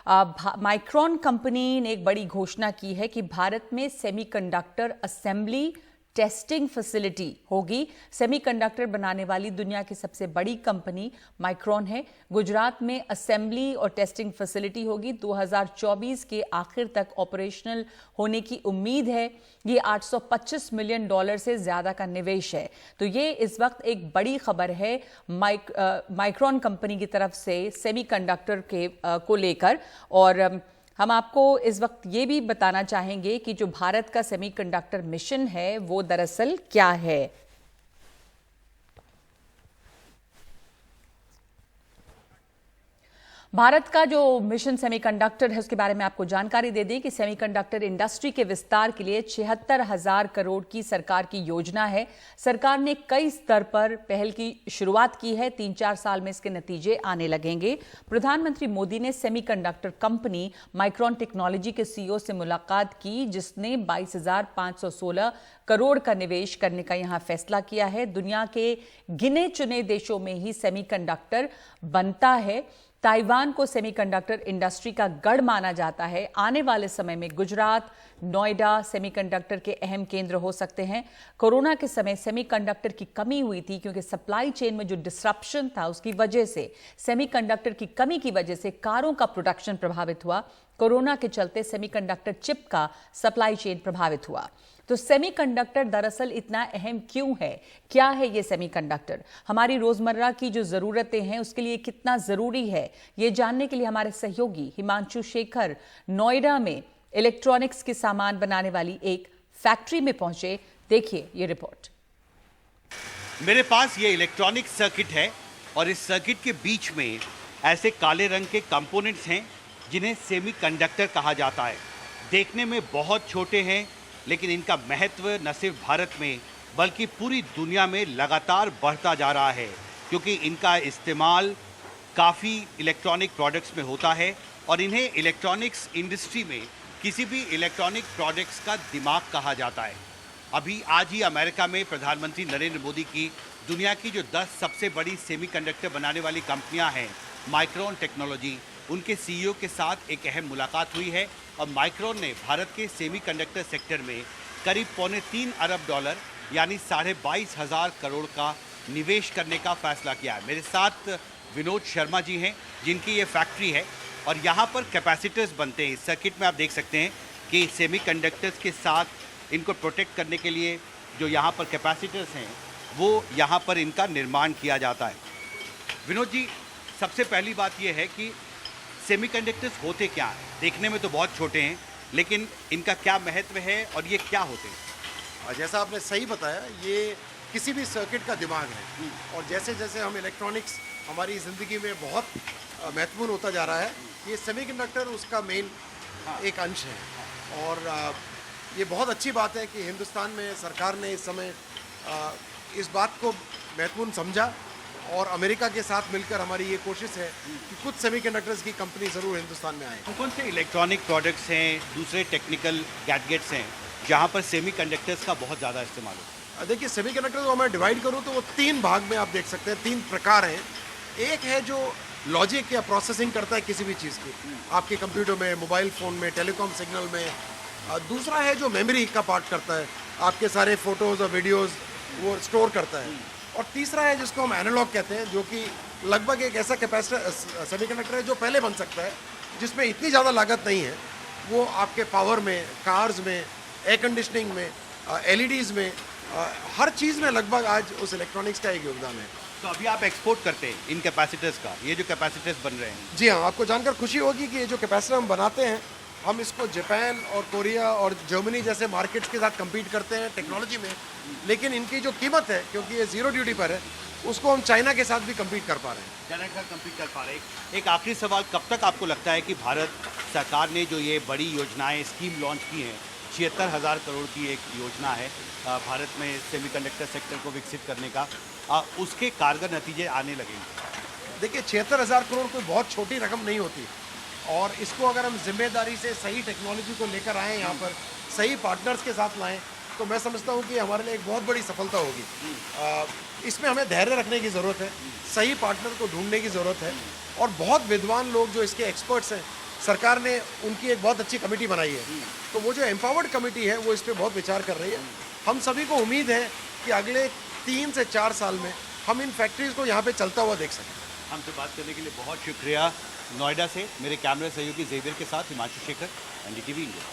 Micron company ने एक बड़ी घोषणा की है कि भारत में सेमीकंडक्टर असेंबली टेस्टिंग फैसिलिटी होगी। सेमीकंडक्टर बनाने वाली दुनिया की सबसे बड़ी कंपनी माइक्रॉन है। गुजरात में असेंबली और टेस्टिंग फैसिलिटी होगी। 2024 के आखिर तक ऑपरेशनल होने की उम्मीद है। ये $825 मिलियन से ज्यादा का निवेश है। तो ये इस वक्त एक बड़ी खबर है माइक्रॉन कंपनी की तरफ से सेमीकंडक्टर को लेकर। और हम आपको इस वक्त ये भी बताना चाहेंगे कि जो भारत का सेमीकंडक्टर मिशन है वो दरअसल क्या है। भारत का जो मिशन सेमीकंडक्टर है उसके बारे में आपको जानकारी दे दें कि सेमीकंडक्टर इंडस्ट्री के विस्तार के लिए 76,000 करोड़ की सरकार की योजना है। सरकार ने कई स्तर पर पहल की शुरुआत की है। 3-4 साल में इसके नतीजे आने लगेंगे। प्रधानमंत्री मोदी ने सेमीकंडक्टर कंपनी माइक्रॉन टेक्नोलॉजी के सीईओ से मुलाकात की, जिसने 22,516 करोड़ का निवेश करने का यहां फैसला किया है। दुनिया के गिने चुने देशों में ही सेमीकंडक्टर बनता है। ताइवान को सेमीकंडक्टर इंडस्ट्री का गढ़ माना जाता है। आने वाले समय में गुजरात, नोएडा सेमीकंडक्टर के अहम केंद्र हो सकते हैं। कोरोना के समय सेमीकंडक्टर की कमी हुई थी, क्योंकि सप्लाई चेन में जो डिसरप्शन था उसकी वजह से, सेमीकंडक्टर की कमी की वजह से कारों का प्रोडक्शन प्रभावित हुआ। कोरोना के चलते सेमीकंडक्टर चिप का सप्लाई चेन प्रभावित हुआ। तो सेमीकंडक्टर दरअसल इतना अहम क्यों है? क्या है ये सेमीकंडक्टर? हमारी रोजमर्रा की जो जरूरतें हैं उसके लिए कितना जरूरी है, ये जानने के लिए हमारे सहयोगी हिमांशु शेखर नोएडा में इलेक्ट्रॉनिक्स के सामान बनाने वाली एक फैक्ट्री में पहुंचे। देखिए ये रिपोर्ट। मेरे पास ये इलेक्ट्रॉनिक सर्किट है और इस सर्किट के बीच में ऐसे काले रंग के कंपोनेंट्स हैं जिन्हें सेमीकंडक्टर कहा जाता है। देखने में बहुत छोटे हैं, लेकिन इनका महत्व न सिर्फ भारत में बल्कि पूरी दुनिया में लगातार बढ़ता जा रहा है, क्योंकि इनका इस्तेमाल काफ़ी इलेक्ट्रॉनिक प्रोडक्ट्स में होता है और इन्हें इलेक्ट्रॉनिक्स इंडस्ट्री में किसी भी इलेक्ट्रॉनिक प्रोडक्ट्स का दिमाग कहा जाता है। अभी आज ही अमेरिका में प्रधानमंत्री नरेंद्र मोदी की दुनिया की जो 10 सबसे बड़ी सेमीकंडक्टर बनाने वाली कंपनियां हैं, माइक्रॉन टेक्नोलॉजी, उनके सीईओ के साथ एक अहम मुलाकात हुई है और माइक्रॉन ने भारत के सेमीकंडक्टर सेक्टर में करीब $3.25 अरब यानी 22,500 करोड़ का निवेश करने का फैसला किया है। मेरे साथ विनोद शर्मा जी हैं, जिनकी ये फैक्ट्री है और यहाँ पर कैपेसिटर्स बनते हैं। इस सर्किट में आप देख सकते हैं कि सेमीकंडक्टर्स के साथ इनको प्रोटेक्ट करने के लिए जो यहाँ पर कैपेसिटर्स हैं वो यहाँ पर इनका निर्माण किया जाता है। विनोद जी, सबसे पहली बात ये है कि सेमीकंडक्टर्स होते क्या हैं? देखने में तो बहुत छोटे हैं, लेकिन इनका क्या महत्व है और ये क्या होते हैं? जैसा आपने सही बताया, ये किसी भी सर्किट का दिमाग है और जैसे जैसे हम इलेक्ट्रॉनिक्स हमारी ज़िंदगी में बहुत महत्वपूर्ण होता जा रहा है, ये सेमीकंडक्टर उसका मेन एक अंश है। और ये बहुत अच्छी बात है कि हिंदुस्तान में सरकार ने इस समय इस बात को महत्वपूर्ण समझा और अमेरिका के साथ मिलकर हमारी ये कोशिश है कि कुछ सेमीकंडक्टर्स की कंपनी ज़रूर हिंदुस्तान में आए। कौन से इलेक्ट्रॉनिक प्रोडक्ट्स हैं, दूसरे टेक्निकल गैजेट्स हैं जहाँ पर सेमीकंडक्टर्स का बहुत ज़्यादा इस्तेमाल होता है? देखिए, सेमीकंडक्टर को मैं डिवाइड करूँ तो वो 3 भाग में आप देख सकते हैं, 3 प्रकार हैं। एक है जो लॉजिक या प्रोसेसिंग करता है किसी भी चीज़ की, आपके कंप्यूटर में, मोबाइल फ़ोन में, टेलीकॉम सिग्नल में। दूसरा है जो मेमोरी का पार्ट करता है, आपके सारे फोटोज़ और वीडियोज़ वो स्टोर करता है। और तीसरा है जिसको हम एनालॉग कहते हैं, जो कि लगभग एक ऐसा कैपेसिटर सेमीकंडक्टर है जो पहले बन सकता है, जिसमें इतनी ज़्यादा लागत नहीं है। वो आपके पावर में, कार्स में, एयर कंडीशनिंग में, एलईडीज़ में, हर चीज़ में लगभग आज उस इलेक्ट्रॉनिक्स का एक योगदान है। तो अभी आप एक्सपोर्ट करते हैं इन कैपेसिटर्स का, ये जो कैपेसिटर्स बन रहे हैं? जी हाँ, आपको जानकर खुशी होगी कि ये जो कैपेसिटर हम बनाते हैं, हम इसको जापान और कोरिया और जर्मनी जैसे मार्केट्स के साथ कम्पीट करते हैं टेक्नोलॉजी में, लेकिन इनकी जो कीमत है, क्योंकि ये ज़ीरो ड्यूटी पर है, उसको हम चाइना के साथ भी कम्पीट कर पा रहे हैं। चाइना के साथ कम्पीट कर पा रहे हैं। एक आखिरी सवाल, कब तक आपको लगता है कि भारत सरकार ने जो ये बड़ी योजनाएं, स्कीम लॉन्च की हैं, 76,000 करोड़ की एक योजना है भारत में सेमीकंडक्टर सेक्टर को विकसित करने का, उसके कारगर नतीजे आने लगेंगे? देखिए, 76,000 करोड़ कोई बहुत छोटी रकम नहीं होती और इसको अगर हम जिम्मेदारी से सही टेक्नोलॉजी को लेकर आएँ, यहाँ पर सही पार्टनर्स के साथ लाएँ, तो मैं समझता हूँ कि हमारे लिए एक बहुत बड़ी सफलता होगी। इसमें हमें धैर्य रखने की ज़रूरत है, सही पार्टनर को ढूंढने की ज़रूरत है और बहुत विद्वान लोग जो इसके एक्सपर्ट्स हैं, सरकार ने उनकी एक बहुत अच्छी कमेटी बनाई है, तो वो जो एम्पावर्ड कमेटी है वो इस पर बहुत विचार कर रही है। हम सभी को उम्मीद है कि अगले 3 से 4 साल में हम इन फैक्ट्रीज को यहाँ पे चलता हुआ देख सकें। हमसे बात करने के लिए बहुत शुक्रिया। नोएडा से मेरे कैमरा सहयोगी जेवियर के साथ हिमांशु शेखर, एनडीटीवी इंडिया।